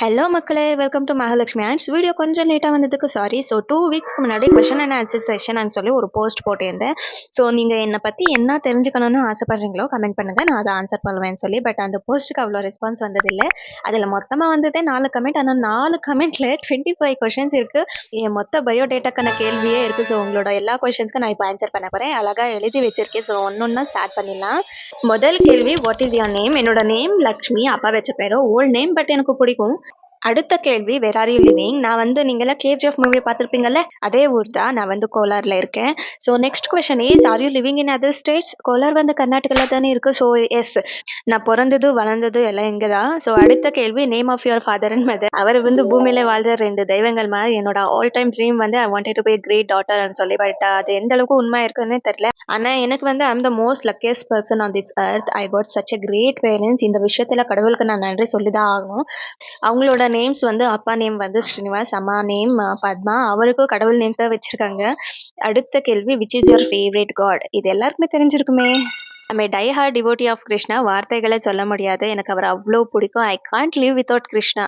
Hello மக்களே, welcome to Mahalakshmi ants. Video கொஞ்சம் லேட்டாக வந்ததுக்கு சாரி. ஸோ 2 வீக்ஸ்க்கு முன்னாடி கொஷன் அண்ட் ஆன்சர் செஷன் சொல்லி ஒரு போஸ்ட் போட்டிருந்தேன். ஸோ நீங்கள் என்னை பற்றி என்ன தெரிஞ்சுக்கணும்னு ஆசைப்படுறீங்களோ கமெண்ட் பண்ணுங்கள், நான் அதை ஆன்சர் பண்ணுவேன்னு சொல்லி. பட் அந்த போஸ்ட்டுக்கு அவ்வளோ ரெஸ்பான்ஸ் வந்ததில்லை. அதில் மொத்தமாக வந்ததே 4 கமெண்ட். ஆனால் 4 கமெண்ட்டில் 25 கொஷின்ஸ் இருக்குது. என் மொத்த பயோடேட்டாக்கான கேள்வியே இருக்குது. ஸோ உங்களோட எல்லா கொஷின்ஸ்க்கும் நான் இப்போ ஆன்சர் பண்ண போகிறேன். அழகாக எழுதி வச்சிருக்கேன். ஸோ ஒன்று ஸ்டார்ட் பண்ணிடலாம். முதல் கேள்வி, வாட் இஸ் யுவர் நேம்? என்னோட நேம் லக்ஷ்மி. அப்பா வச்ச பேரோ ஓல்ட் நேம், பட் எனக்கு பிடிக்கும். அடுத்த கேள்வி, வேர் ஆர் யூ லிவிங்? நான் நீங்களாம் கேஜிஎஃப் மூவி பார்த்துருப்பீங்கல்ல, அதே ஊர் தான். நான் கோலாரில் இருக்கேன். So next question is, are you living in other states? Kolar கர்நாடகாவில் தானே இருக்குது. ஸோ எஸ், நான் பிறந்தது வளர்ந்தது எல்லாம் இங்கே தான். ஸோ அடுத்த கேள்வி, name of your father and mother? அவர் பூமியில வாழ்ற 2 தெய்வங்கள் மாதிரி. என்னோட all time dream I wanted to be great டாட்டர்னு சொல்லி. பட் அது எந்த அளவுக்கு உண்மை இருக்குன்னு தெரியல. ஆனால் எனக்கு I'm the most luckiest person on this earth. I got such a great parents. இந்த விஷயத்தில் கடவுளுக்கு நான் நன்றி சொல்லி தான் ஆகணும். அவங்களோட நேம்ஸ் அப்பா நேம் ஸ்ரீனிவாஸ், அம்மா நேம் பத்மா. அவருக்கும் கடவுள் நேம்ஸ் தான் வச்சிருக்காங்க. அடுத்த கேள்வி, which is your favourite god? இது எல்லாருக்குமே தெரிஞ்சிருக்குமே. I die hard devotee of Krishna. வார்த்தைகளை சொல்ல முடியாது, எனக்கு அவர் அவ்வளோ பிடிக்கும். I can't live without Krishna.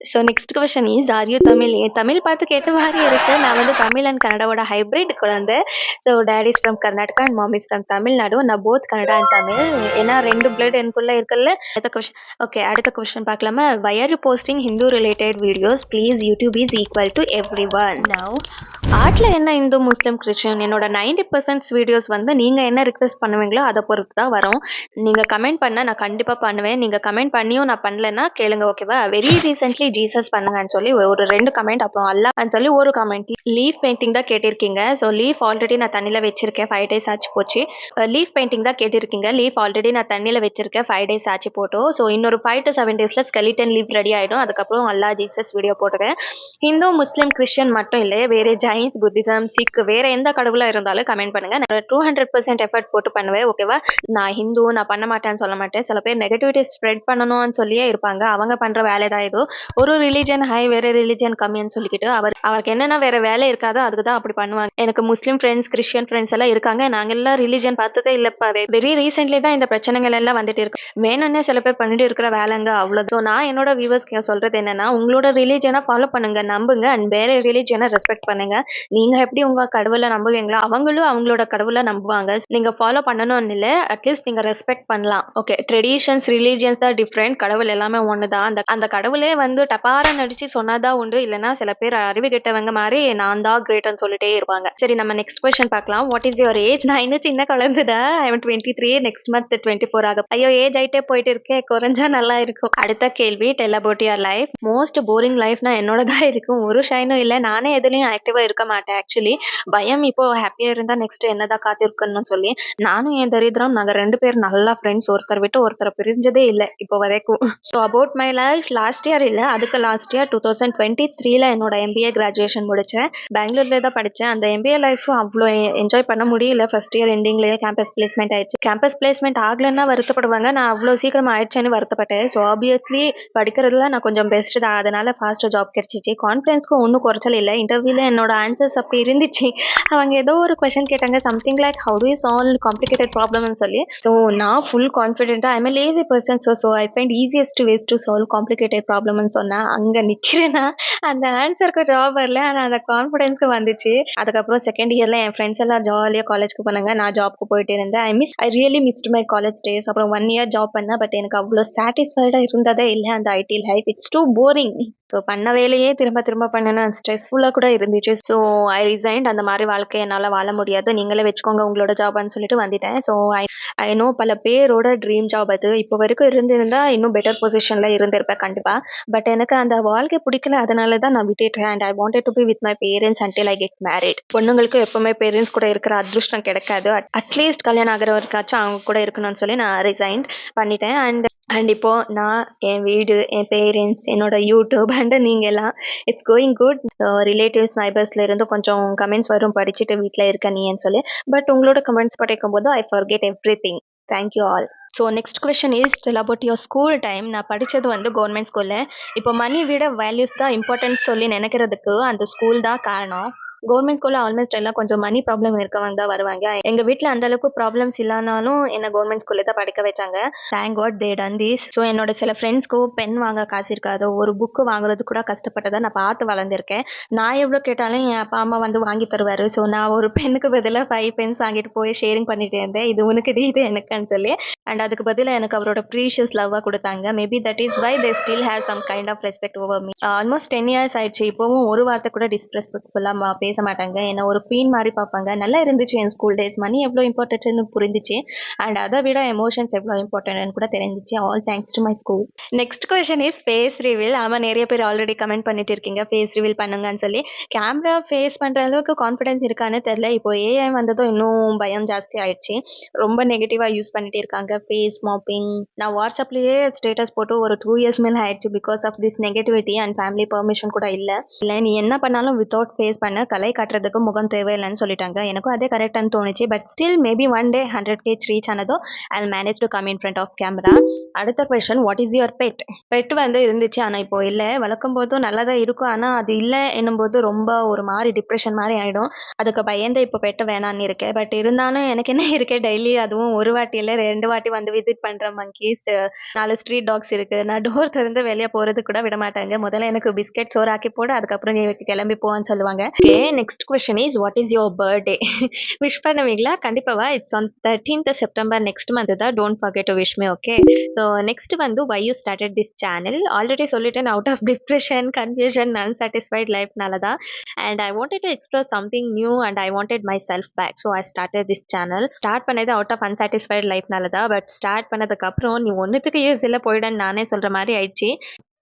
So next question is, are you Tamil? Tamil பார்த்து கேட்ட மாதிரி இருக்கு. நான் தமிழ் அண்ட் கன்னடாவோட ஹைப்ரிட் குழந்தை. So dad is from Karnataka and mom is from Tamil Nadu. நான் போத் கன்னடா அண்ட் தமிழ். ஏன்னா 2 பிளட் எனக்குள்ள இருக்குல்ல. அடுத்த கொஸ்டின். ஓகே, அடுத்த கொஸ்டின் பார்க்கலாமா? Why are you posting Hindu related videos? Please, YouTube is equal to every one. Now ஆர்ட்ல என்ன இந்து முஸ்லீம் கிறிஸ்டின்? என்னோட 90% வீடியோஸ் நீங்கள் என்ன ரிக்வெஸ்ட் பண்ணுவீங்களோ அதை பொறுத்து தான் வரும். நீங்கள் கமெண்ட் பண்ணால் நான் கண்டிப்பாக பண்ணுவேன். நீங்கள் கமெண்ட் பண்ணியும் நான் பண்ணலைன்னா கேளுங்க, ஓகேவா? வெரி ரீசென்ட்லி ஜீசஸ் பண்ணுங்கன்னு சொல்லி ஒரு 2 கமெண்ட், அப்புறம் அல்லான்னு சொல்லி ஒரு கமெண்ட். லீஃப் பெயிண்டிங் தான் கேட்டிருக்கீங்க. ஸோ லீஃப் ஆல்ரெடி நான் தண்ணியில் வச்சிருக்கேன், 5 days ஆச்சு போச்சு. லீஃப் பெயிண்டிங் தான் கேட்டிருக்கீங்க. லீஃப் ஆல்ரெடி நான் தண்ணியில் வச்சிருக்கேன், 5 days ஆச்சு போட்டோம். ஸோ இன்னொரு 5 to 7 days skeleton leaf ready ஆகிடும். அதுக்கப்புறம் அல்லா ஜீசஸ் வீடியோ போட்டுருவேன். ஹிந்து முஸ்லீம் கிறிஸ்டியன் மட்டும் இல்லை, வேறு ஜைன்ஸ், புத்திசம், சிக், வேற எந்த கடவுளாக இருந்தாலும் கமெண்ட் பண்ணுங்க. நான் 200% எஃபர்ட் போட்டு பண்ணுவேன், ஓகேவா? நான் ஹிந்து, நான் பண்ண மாட்டேன்னு சொல்ல மாட்டேன். சில பேர் நெகட்டிவிட்டி ஸ்ப்ரெட் பண்ணணும்னு சொல்லியே இருப்பாங்க. அவங்க பண்ற வேலை தான் இது. ஒரு ரிலிஜன் ஹை, வேற ரிலிஜன் கம்மின்னு சொல்லிக்கிட்டு அவருக்கு என்னென்ன வேற வேலை இருக்காதோ அதுக்கு தான் அப்படி பண்ணுவாங்க. எனக்கு முஸ்லீம் ஃப்ரெண்ட்ஸ், கிறிஸ்டியன் ஃப்ரெண்ட்ஸ் எல்லாம் இருக்காங்க. நாங்க எல்லாம் ரிலிஜன் பார்த்ததே இல்லப்பா. வெரி ரீசென்ட்லி தான் இந்த பிரச்சனைகள் எல்லாம் வந்துட்டு இருக்கு. வேணும்னே சில பேர் பண்ணிட்டு இருக்கிற வேலைங்க அவ்வளோ. நான் என்னோட வியூவர்ஸ்க்கு சொல்றது என்னன்னா, உங்களோட ரிலிஜனை ஃபாலோ பண்ணுங்க, நம்புங்க, அண்ட் வேற ரிலிஜனை ரெஸ்பெக்ட் பண்ணுங்க. நீங்க எப்படி உங்க கடவுளை நம்புவீங்களோ அவங்களும் அவங்களோட கடவுளை நம்புவாங்க. நீங்க ஃபாலோ பண்ணணும்னு இல்லை, அட்லீஸ்ட் நீங்க ரெஸ்பெக்ட் பண்ணலாம். ஓகே, ட்ரெடிஷன்ஸ், ரிலீஜியன்ஸ் தான் டிஃப்ரெண்ட், கடவுள் எல்லாமே ஒன்று தான். அந்த கடவுளே டப்பார நடிச்சு சொன்னாதான் உண்டு. இல்லைன்னா சில பேர் அறிவு கெட்டவங்க மாதிரி நான் தான் கிரேட்னு சொல்லிட்டே இருப்பாங்க. சரி, நம்ம நெக்ஸ்ட் கொஸ்டின் பார்க்கலாம். What is your age? நான் இன்னும் சின்ன குழந்தைதா. I am 23. நெக்ஸ்ட் மந்த் 24 ஆகும். ஐயோ, ஏஜ் ஆயிட்டே போயிட்டு இருக்கேன், குறைஞ்சா நல்லா இருக்கும். அடுத்த கேள்வி, tell about your life. Most boring லைஃப்னா என்னோட தான் இருக்கும். ஒரு ஷைனும் இல்லை, நானே எதுலையும் ஆக்டிவா இருக்க மாட்டேன். ஆக்சுவலி பயம். இப்போ ஹாப்பியா இருந்தா நெக்ஸ்ட் என்னதான் காத்திருக்குன்னு சொல்லி நானும் என் தரித்திரம், நாங்க 2 பேர் நல்லா ஃப்ரெண்ட்ஸ். ஒருத்தர் விட்டு ஒருத்தரை பிரிஞ்சதே இல்லை இப்போ வரைக்கும். So about my life, last year இல்லை, அதுக்கு லாஸ்ட் இயர் 2023 என்னோட MBA கிராஜுவேஷன் முடிச்சேன். பெங்களூர்ல தான் படித்தேன். அந்த MBA லைஃப்பும் அவ்வளோ என்ஜாய் பண்ண முடியல. ஃபர்ஸ்ட் இயர் எண்டிங்லேயே கேம்பஸ் பிளேஸ்மெண்ட் ஆயிடுச்சு. கேம்பஸ் பிளேஸ்மெண்ட் ஆகலன்னா வருத்தப்படுவாங்க, நான் அவ்வளோ சீக்கிரமா ஆயிடுச்சேன்னு வருத்தப்பட்டேன். ஸோ ஆப்வியஸ்லி படிக்கிறதுல நான் கொஞ்சம் பெஸ்ட் தான், அதனால ஃபாஸ்ட்டாக ஜாப் கிடைச்சிச்சு. கான்ஃபிடன்ஸ்க்கும் ஒன்றும் குறைச்சல் இல்லை. இன்டர்வியூல என்னோட ஆன்சர்ஸ் அப்படி இருந்துச்சு. அவங்க ஏதோ ஒரு கொஸ்டின் கேட்டாங்க, something like how do you solve complicated ப்ராப்ளம்னு சொல்லி. ஸோ நான் ஃபுல் கான்ஃபிடென்ட்டாக I am lazy person. So I find easiest ways to solve complicated ப்ராப்ளம்னு சொன்னால் அங்கே நிற்கிறேன்னா அந்த ஆன்சருக்கு ஜாப் வரல, ஆனால் அந்த கான்ஃபிடென்ஸ்க்கு வந்துச்சு. அதுக்கப்புறம் செகண்ட் இயரில் என் ஃப்ரெண்ட்ஸ் எல்லாம் ஜாலியாக காலேஜ்க்கு போனாங்க, நான் ஜாப்க்கு போயிட்டு இருந்தேன். I really mist my college days. அப்புறம் 1 year ஜாப் பண்ணேன், பட் எனக்கு அவ்வளோ சாட்டிஸ்ஃபைடாக இருந்ததே இல்லை அந்த IT life. It's too boring. So பண்ண வேலையே திரும்ப திரும்ப பண்ணணும், ஸ்ட்ரெஸ்ஃபுல்லாக கூட இருந்துச்சு. So I resigned. அந்த மாதிரி வாழ்க்கை என்னால் வாழ முடியாது, நீங்களே வச்சுக்கோங்க உங்களோட ஜாப்னு சொல்லிட்டு வந்துட்டேன். ஸோ ஐ நோ பல பேரோட ட்ரீம் ஜாப் அது. இப்போ வரைக்கும் இருந்திருந்தா இன்னும் பெட்டர் பொசிஷனில் இருந்திருப்பேன் கண்டிப்பாக. பட் எனக்கு அந்த வாழ்க்கை பிடிக்கல, அதனால தான் நான் விட்டுட்டேன். And I wanted to be with my parents until I get married. பொண்ணுங்களுக்கு எப்பவுமே பேரண்ட்ஸ் கூட இருக்கிற அதிருஷ்டம் கிடைக்காது. அட்லீஸ்ட் கல்யாணம் ஆகிறவருக்காச்சும் அவங்க கூட இருக்கணும்னு சொல்லி நான் ரிசைன் பண்ணிட்டேன். அண்ட் இப்போ நான் என் வீடு, என் பேரண்ட்ஸ், என்னோட யூடியூப் அண்ட் நீங்கள் எல்லாம் இட்ஸ் கோயிங் குட். ரிலேட்டிவ்ஸ், நைபர்ஸ்ல இருந்து கொஞ்சம் கமெண்ட்ஸ் வரும், படிச்சுட்டு வீட்டில் இருக்க நீன்னு சொல்லி. பட் உங்களோட கமெண்ட்ஸ் படிக்கும் போது ஐ forget everything. Thank you all. So next question is, del about your school time. நான் படித்தது கவர்மெண்ட் ஸ்கூலில். இப்போ மணி விட வேல்யூஸ் தான் இம்பார்ட்டன்ட் சொல்லி நினைக்கிறதுக்கு அந்த ஸ்கூல் தான் காரணம். கவர்மெண்ட் ஸ்கூல்ல ஆல்மோஸ்ட் எல்லாம் கொஞ்சம் மணி ப்ராப்ளம் இருக்கவங்க தான் வருவாங்க. எங்க வீட்ல அந்த அளவுக்கு ப்ராப்ளம்ஸ் இல்லனாலும் என்ன கவர்மெண்ட் ஸ்கூல்ல தான் படிக்க வச்சாங்க. Thank God they done this. So என்னோட சில ஃப்ரெண்ட்ஸ்க்கு பென் வாங்க காசு இருக்காது. ஒரு புக் வாங்குறதுக்கு கூட கஷ்டப்பட்டத நான் பார்த்து வளர்ந்துருக்கேன். நான் எவ்வளோ கேட்டாலும் என் அப்பா, அம்மா வந்து வாங்கி தருவாரு. ஸோ நான் ஒரு பென்னுக்கு பதிலா 5 பென்ஸ் வாங்கிட்டு போய் ஷேரிங் பண்ணிட்டு இருந்தேன். இது உனக்குடி, இது எனக்குன்னு சொல்லி. அண்ட் அதுக்கு பதிலா எனக்கு அவரோட ப்ரீஷியஸ் லவ்வா குடுத்தாங்க. Maybe that is why they still have some kind of respect over me. Almost 10 years ஆயிடுச்சு. இப்பவும் ஒரு வார்த்தை கூட டிஸ்ரெஸ்பெக்ட்ஃபுல்லா பேச மாட்டாங்க. என்ன ஒரு குயின் மாரி பார்ப்பாங்க. நல்லா இருந்துச்சு என் ஸ்கூல் டேஸ். மணி எவ்வளோ இம்பார்ட்டன்ட்ன்னு புரிஞ்சுச்சு. அண்ட் அத விட எமோஷன்ஸ் எவ்வளோ இம்பார்ட்டன்ட்ன்னு கூட தெரிஞ்சுச்சு. All thanks to my school. Next question is face reveal. ஆமா, நிறைய பேர் ஆல்ரெடி கமெண்ட் பண்ணிட்டு இருக்கீங்க ஃபேஸ் ரிவீல் பண்ணுங்கன்னு சொல்லி. கேமரா ஃபேஸ் பண்ற அளவுக்கு கான்ஃபிடன்ஸ் இருக்கான்னு தெரியல. இப்போ ஏஐ வந்ததும் இன்னும் பயம் ஜாஸ்தி ஆயிடுச்சு. ரொம்ப நெகட்டிவா யூஸ் பண்ணிட்டு இருக்காங்க. Face mapping. நான் வாட்ஸ்அப்லயே ஸ்டேட்டஸ் போட்டு ஒரு 2 இயர்ஸ் மேல ஆயிடுச்சு because of this negativity. And family permission கூட இல்ல நீ என்ன பண்ணாலும் வித்தவுட் ஃபேஸ் பண்ண, கலை காட்டுறதுக்கு முகம் தேவையில்லைன்னு சொல்லிட்டாங்க. எனக்கும் அதே கரெக்டான்னு தோணுச்சு. But still maybe one day 100K reach ஆனதோ I manage to come in front of camera. அடுத்த question, what is your pet? Pet வந்து இருந்துச்சு, ஆனா இப்போ இல்ல. வளர்க்கும் போதும் நல்லா தான் இருக்கும். ஆனா அது இல்ல என்னும்போது ரொம்ப ஒரு மாதிரி டிப்ரெஷன் மாதிரி ஆயிடும். அதுக்கு பயந்து இப்போ பெட் வேணான்னு இருக்கேன். பட் இருந்தாலும் எனக்கு என்ன இருக்கு, டெய்லி அதுவும் ஒரு வாட்டி இல்ல 2 வாட்டி வந்து விசிட் பண்ற மங்கீஸ், 4 ஸ்ட்ரீட் டாக்ஸ் இருக்கு. நான் டோர் திறந்து வெளியே போறது கூட விட மாட்டாங்க. முதல்ல எனக்கு பிஸ்கெட் சோறு ஆக்கி போடு, அதுக்கப்புறம் நீ கிளம்பி போவான்னு சொல்லுவாங்க. Okay, next question is what is your birthday? Wish பண்ணுவீங்களா? கண்டிப்பாவா? It's on 13th September next month தான். Don't forget to wish me. Okay. So next வந்து why you started this channel? Already சொல்லிட்டேன், out of depression, confusion, unsatisfied லைஃப்னால தான். And I wanted to explore something new and I wanted myself back. So I started this channel. Start பண்ணது out of unsatisfied லைஃப்னால தான். But start பண்ணதுக்கு அப்புறம் நீ ஒன்றுத்துக்கு யூஸ் இல்லை போயிடன்னு நானே சொல்ற மாதிரி ஆயிடுச்சு.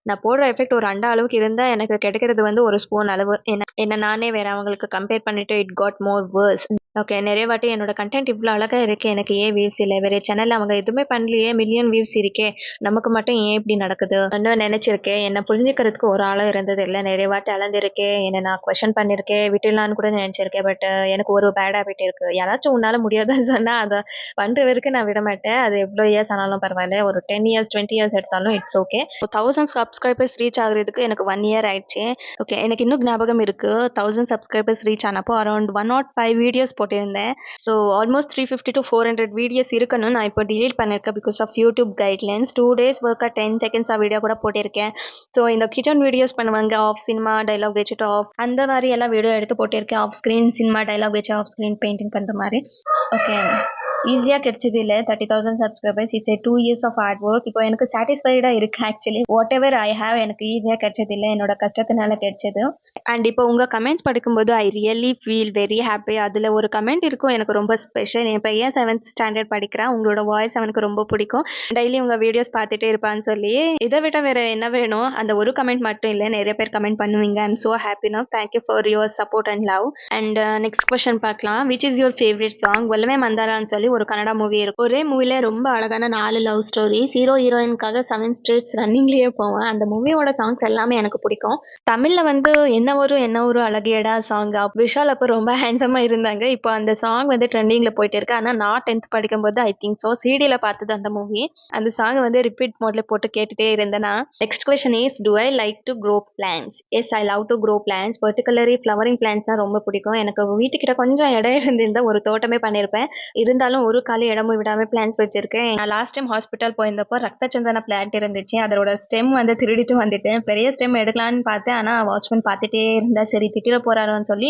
நான் போடுற எஃபெக்ட் ஒரு அண்டா அளவுக்கு இருந்தா எனக்கு கிடைக்கிறது வந்து ஒரு ஸ்பூன் அளவு. என்ன நானே வேற அவங்களுக்கு கம்பேர் பண்ணிட்டு it got more worse. Okay, நிறைய வாட்டி என்னோட கண்டென்ட் இவ்வளோ அழகா இருக்கு, எனக்கு ஏன் வியூஸ் இல்லை? வேற சேனல்ல அவங்க எதுவுமே பண்ணலையே, மில்லியன் வியூஸ் இருக்கே, நமக்கு மட்டும் ஏன் இப்படி நடக்குது நினைச்சிருக்கேன். என்ன புரிஞ்சுக்கிறதுக்கு ஒரு ஆளும் இருந்தது இல்லை. நிறைய வாட்டி அளந்திருக்கேன், என்ன நான் கொஸ்டின் பண்ணிருக்கேன், விட்டுலான்னு கூட நினைச்சிருக்கேன். பட் எனக்கு ஒரு பேட் ஹேபிட் இருக்கு. யாராச்சும் உன்னால முடியாதுன்னு சொன்னா அதை பண்ற வரைக்கும் நான் விட மாட்டேன். அது எவ்வளோ இயர்ஸ் ஆனாலும் பரவாயில்ல. ஒரு 10 இயர்ஸ் 20 இயர்ஸ் எடுத்தாலும் இட்ஸ் ஓகே. 1000 சப்ஸ்கிரைபர்ஸ் ரீச் ஆகுறதுக்கு எனக்கு 1 இயர் ஆயிடுச்சு. ஓகே, எனக்கு இன்னும் ஞாபகம் இருக்கு. 1000 சப்ஸ்கிரைபர்ஸ் ரீச் ஆனப்போ அரௌண்ட் 105 வீடியோஸ் போட்டிருந்தேன். ஸோ ஆல்மோஸ்ட் 350 to 400 வீடியோஸ் இருக்கணும். நான் இப்போ டிலீட் பண்ணிருக்கேன் because of YouTube guidelines. 2 days ஒர்க்காக 10 செகண்ட்ஸ் வீடியோ கூட போட்டிருக்கேன். ஸோ இந்த கிச்சன் வீடியோஸ் பண்ணுவாங்க, ஆஃப் சினிமா டைலாக் வச்சுட்டு ஆஃப் அந்த மாதிரி எல்லாம் வீடியோ எடுத்து போட்டிருக்கேன். ஆஃப் ஸ்க்ரீன் சினிமா டைலாக் வச்சு ஆஃப் ஸ்க்ரீன் பெயிண்டிங் பண்ணுற மாதிரி. ஓகே, ஈஸியாக கிடைச்சது இல்லை. 30,000 subscribers it's 2 years of hard work. இப்போ எனக்கு சாட்டிஸ்ஃபைடாக இருக்கு. Actually whatever I have எனக்கு ஈஸியாக கிடைச்சது இல்லை, என்னோட கஷ்டத்தினால கிடைச்சது. அண்ட் இப்போ உங்கள் கமெண்ட்ஸ் படிக்கும்போது I really feel very happy. அதில் ஒரு கமெண்ட் இருக்கும் எனக்கு ரொம்ப ஸ்பெஷல். என் பையன் 7th ஸ்டாண்டர்ட் படிக்கிறான். உங்களோட வாய்ஸ் அவனுக்கு ரொம்ப பிடிக்கும். டெய்லி உங்கள் வீடியோஸ் பார்த்துட்டே இருப்பான்னு சொல்லி. இதை விட வேற என்ன வேணும்? அந்த ஒரு கமெண்ட் மட்டும் இல்லை, நிறைய பேர் கமெண்ட் பண்ணுவீங்க. I'm so happy now. Thank you for your support and love. And next question பார்க்கலாம். Which is your favourite song? வல்லமே மந்தாரான்னு சொல்லி ஒரு கன்னடா மூவி இருக்கு. ஒரே மூவில ரொம்ப அழகான 4 லவ் ஸ்டோரிஸ். ஹீரோ ஹீரோயின்காக 7 ஸ்ட்ரீட்ஸ் ரன்னிங்லயே போவேன். அந்த மூவியோட சாங்ஸ் எல்லாமே எனக்கு பிடிக்கும். தமிழ்ல வந்து என்ன ஒரு அழகியடா சாங். விஷால் அப்போ ரொம்ப ஹேண்ட்ஸமா இருந்தாங்க. இப்போ அந்த சாங் வந்து ட்ரெண்டிங்ல போயிட்டு இருக்கு. ஆனா நான் 10th படிக்கும்போது ஐ திங்க் ஸோ சிடியில பார்த்தது அந்த மூவி. அந்த சாங் வந்து ரிப்பீட் மோட்ல போட்டு கேட்டுட்டே இருந்தேன்னா. Next question is do I like to grow plants? Yes, I love to grow plants. Particularly flowering plants தான் ரொம்ப பிடிக்கும். எனக்கு வீட்டுக்கிட்ட கொஞ்சம் இடம் இருந்திருந்தா ஒரு தோட்டமே பண்ணியிருப்பேன். இருந்தாலும் ஒரு காலி இடமும் விடாம பிளான்ஸ் வச்சிருக்கேன். நான் லாஸ்ட் டைம் ஹாஸ்பிட்டல் போயிருந்தப்போ ரத்த சந்தன பிளான்ட் இருந்துச்சு. அதோட ஸ்டெம் வந்து திருடிட்டு வந்துட்டேன். பெரிய ஸ்டெம் எடுக்கலான்னு பார்த்தேன். ஆனா வாட்ச்மேன் பார்த்துட்டே இருந்தா, சரி திட்டிட போறாருன்னு சொல்லி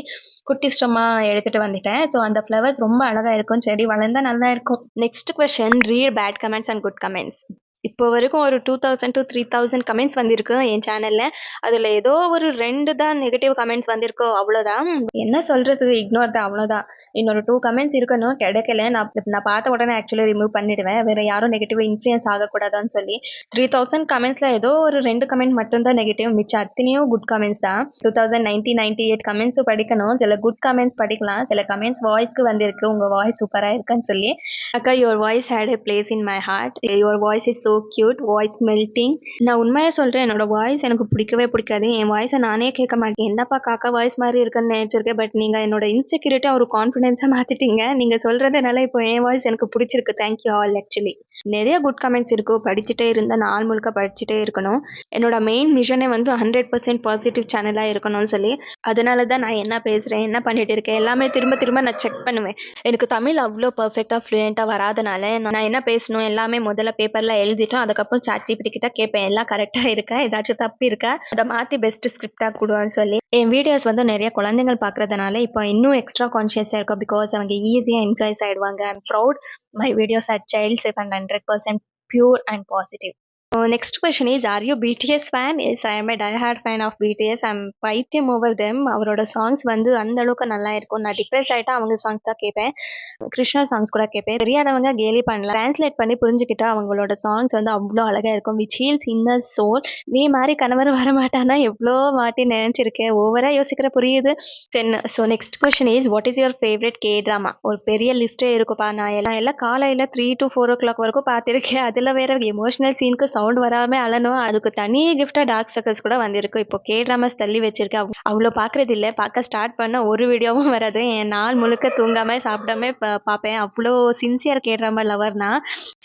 குட்டி ஸ்டெம்மா எடுத்துட்டு வந்துட்டேன். ஸோ அந்த ஃப்ளவர்ஸ் ரொம்ப அழகா இருக்கும். செடி வளர்ந்தா நல்லா இருக்கும். Next question, read bad comments and good comments. இப்போ வரைக்கும் ஒரு 2000 to 3000 கமெண்ட்ஸ் வந்திருக்கு என் சேனல்ல. அதுல ஏதோ ஒரு 2 தான் நெகட்டிவ் கமெண்ட்ஸ் வந்திருக்கு, அவ்வளோதான். என்ன சொல்றது, இக்னோர் தான், அவ்வளோதான். இன்னொரு 2 கமெண்ட்ஸ் இருக்கணும், கிடைக்கல. நான் பார்த்த உடனே ஆக்சுவலி ரிமூவ் பண்ணிடுவேன், வேற யாரும் நெகட்டிவ் இன்ஃப்ளூயன்ஸ் ஆகக்கூடாதான்னு சொல்லி. 3000 கமெண்ட்ஸ்ல ஏதோ ஒரு 2 கமெண்ட் மட்டும்தான் நெகட்டிவ், மிச்சம் அத்தனையும் குட் கமெண்ட்ஸ் தான். 2098 கமெண்ட்ஸ் படிக்கணும். சில குட் கமெண்ட்ஸ் படிக்கலாம், சில கமெண்ட்ஸ் வாய்ஸ்க்கு வந்திருக்கு, உங்க வாய்ஸ் சூப்பரா இருக்குன்னு சொல்லி. அக்கா, your voice had a place in my heart. Your voice is so cute, voice melting. நான் உண்மையா சொல்றேன், என்னோட வாய்ஸ் எனக்கு பிடிக்கவே பிடிக்காது. என் வாய்ஸை நானே கேட்க மாட்டேன். என்னப்பா காக்கா வாய்ஸ் மாதிரி இருக்குன்னு நினைச்சிருக்கேன். பட் நீங்க என்னோட இன்செக்யூரிட்டி ஒரு கான்ஃபிடென்ஸா மாத்திட்டீங்க. நீங்க சொல்றதுனால இப்போ என் வாய்ஸ் எனக்கு பிடிச்சிருக்கு. Thank you all actually. நிறைய குட் கமெண்ட்ஸ் இருக்கும். படிச்சுட்டே இருந்தால் நாள் முழுக்க படிச்சுட்டே இருக்கணும். என்னோட மெயின் மிஷனே வந்து 100% பாசிட்டிவ் சேனலாக இருக்கணும்னு சொல்லி, அதனால தான் நான் என்ன பேசுகிறேன், என்ன பண்ணிட்டு இருக்கேன் எல்லாமே திரும்ப திரும்ப நான் செக் பண்ணுவேன். எனக்கு தமிழ் அவ்வளோ பர்ஃபெக்டாக ஃப்ளூயண்ட்டாக வராதனால நான் என்ன பேசணும் எல்லாமே முதல்ல பேப்பரில் எழுதிட்டோம். அதுக்கப்புறம் ChatGPT கிட்ட கேட்பேன், எல்லாம் கரெக்டாக இருக்கா, ஏதாச்சும் தப்பு இருக்கா, அதை மாற்றி பெஸ்ட் ஸ்கிரிப்டாக கொடுன்னு சொல்லி. என் வீடியோஸ் வந்து நிறைய குழந்தைகள் பார்க்குறதுனால இப்போ இன்னும் எக்ஸ்ட்ரா கான்ஷியஸாக இருக்கும். பிகாஸ் அவங்க ஈஸியாக இன்ஃப்ளூயன்ஸ் ஆகிடுவாங்க. I'm proud my videos are child safe and 100% pure and positive. Next question is, are you BTS fan? Yes, I am a die-hard fan of BTS. I'm பைத்தியம் over them. அவரோட songs வந்து அந்த அளவுக்கு நல்லா இருக்கும். நான் depress ஆகிட்டா அவங்க சாங்ஸ் தான் கேட்பேன். கிருஷ்ணா சாங்ஸ் கூட கேட்பேன். தெரியாதவங்க கேலி பண்ணலாம். டிரான்ஸ்லேட் பண்ணி புரிஞ்சுக்கிட்டா அவங்களோட சாங்ஸ் வந்து அவ்வளோ அழகாக இருக்கும். Which heals inner soul. நீ மாதிரி கணவர் வரமாட்டானா எவ்வளோ வாட்டி நினச்சிருக்கேன். ஓவராக யோசிக்கிற புரியுது. So next question is, what is your favourite K drama? ஒரு பெரிய லிஸ்ட்டே இருக்குப்பா. நான் எல்லாம் காலையில் 3 to 4 o'clock வரைக்கும் பார்த்துருக்கேன். அதில் வேற எமோஷனல் சீனுக்கு சவுண்ட் வராமல் அழணும். அதுக்கு தனி கிஃப்டாக டார்க் சர்க்கிள்ஸ் கூட வந்திருக்கு. இப்போ கே ட்ராமாஸ் தள்ளி வச்சிருக்கேன். அவ்வளோ பார்க்குறது இல்லை. பார்க்க ஸ்டார்ட் பண்ண ஒரு வீடியோவும் வராது. என் நாள் முழுக்க தூங்காமல் சாப்பிடாம பார்ப்பேன். அவ்வளோ சின்சியர் கே ட்ராமா லவர்னா.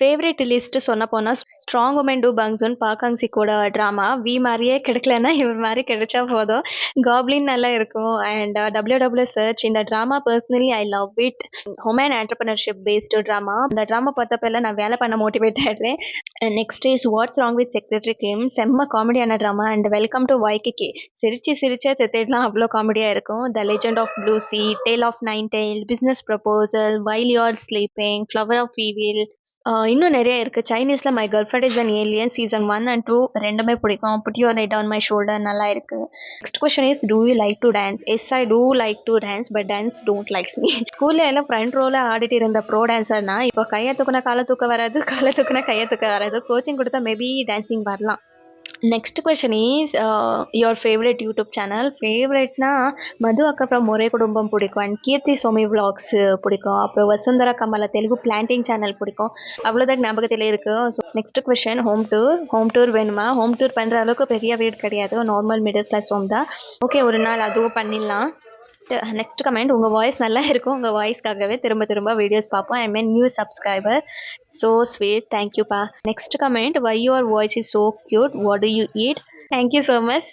ஃபேவரட் லிஸ்ட் சொன்ன போனால் ஸ்ட்ராங் உமன் டூ பங்ஸுன் பாக்காங்சிக்கோட ட்ராமா. வி மாதிரியே கிடைக்கலன்னா இவர் மாதிரி கிடைச்சா போதும். காப்ளின் நல்லா இருக்கும். And WW search. இந்த drama personally I love it. Woman entrepreneurship based drama. இந்த ட்ராமா பார்த்தப்பெல்லாம் நான் வேலை பண்ண மோட்டிவேட் ஆகிடுறேன். Next is what's wrong with secretary Kim. செம்ம காமெடியான drama. And welcome to YKK. சிரிச்சே செத்துடலாம், அவ்வளோ காமெடியாக இருக்கும். The legend of blue sea, tale of nine tail, business proposal, while you are sleeping, flower of evil, இன்னும் நிறைய இருக்குது. சைனீஸில் my girlfriend is an alien season 1 and 2 ரெண்டுமே பிடிக்கும். Put your head on my shoulder நல்லா இருக்குது. Next question is, do you like to dance? Yes, I do like to dance, but dance don't likes me. ஸ்கூலில் எல்லாம் front ரோவில் ஆடிட்டு இருந்த bro டான்ஸர்னா இப்போ கையை தூக்குனா காலை தூக்க வராது, காலை தூக்குனா கையை தூக்க வராது. கோச்சிங் கொடுத்தா மேபி டான்ஸிங் வரலாம். Next question is, your favourite YouTube channel? ஃபேவரட்னா மது அக்கா ஃப்ரம் ஒரே குடும்பம் பிடிக்கும். அண்ட் கீர்த்தி சோமி விளாக்ஸ் பிடிக்கும். அப்புறம் வசுந்தரா கமலா தெலுங்கு பிளான்டிங் சேனல் பிடிக்கும். அவ்வளோதான் ஞாபகத்தில் இருக்குது. So next question, home tour வேணுமா? ஹோம் டூர் பண்ணுற அளவுக்கு பெரிய வீடு கிடையாது. நார்மல் மிடில் கிளாஸ் ஹோம் தான். ஓகே, ஒரு நாள் அதுவும் பண்ணிடலாம். நெக்ஸ்ட் கமெண்ட், உங்கள் வாய்ஸ் நல்லா இருக்கும். உங்கள் வாய்ஸ்க்காகவே திரும்ப வீடியோஸ் பார்ப்போம். I mean new subscriber. So sweet, தேங்க்யூப்பா. Next comment, why your voice is so cute, what do you eat? Thank you so much.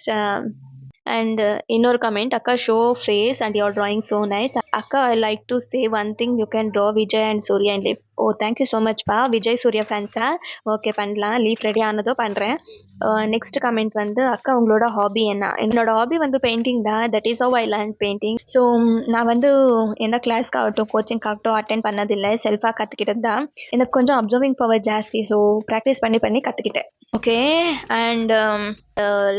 And இன்னொரு கமெண்ட், அக்கா show face and your drawing so nice. அக்கா, I like to say one thing, you can draw Vijay and Suriya and lip. Oh, thank you so மச்ப்பா. விஜய் சூர்யா ஃபேன்ஸா? Okay, பண்ணலாம். Leaf ready ஆனதோ பண்ணுறேன். Next comment வந்து, அக்கா உங்களோட ஹாபி என்ன? என்னோட ஹாபி வந்து பெயிண்டிங் தான். That is how I learn painting. So நான் வந்து எந்த கிளாஸ்க்காகட்டும் கோச்சிங்காகட்டும் அட்டென்ட் பண்ணதில்லை. செல்ஃபாக கற்றுக்கிட்டது தான். எனக்கு கொஞ்சம் அப்சர்விங் பவர் ஜாஸ்தி. ஸோ ப்ராக்டிஸ் பண்ணி கற்றுக்கிட்டேன். ஓகே, அண்ட்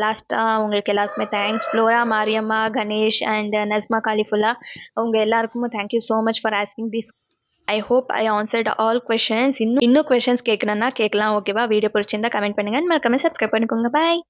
லாஸ்ட்டாக உங்களுக்கு எல்லாருக்குமே thanks. Flora, Mariyamma, Ganesh and Nasma Kalifulla, அவங்க எல்லாருக்குமே thank you so much for asking this. I hope I answered all questions. இன்னும் கொஷின்ஸ் கேட்கணுன்னா கேட்கலாம். ஓகேவா? வீடியோ பிடிச்சிருந்தா கமெண்ட் பண்ணுங்கள். மறக்காம சப்ஸ்கிரைப் பண்ணிக்கோங்க. பாய்.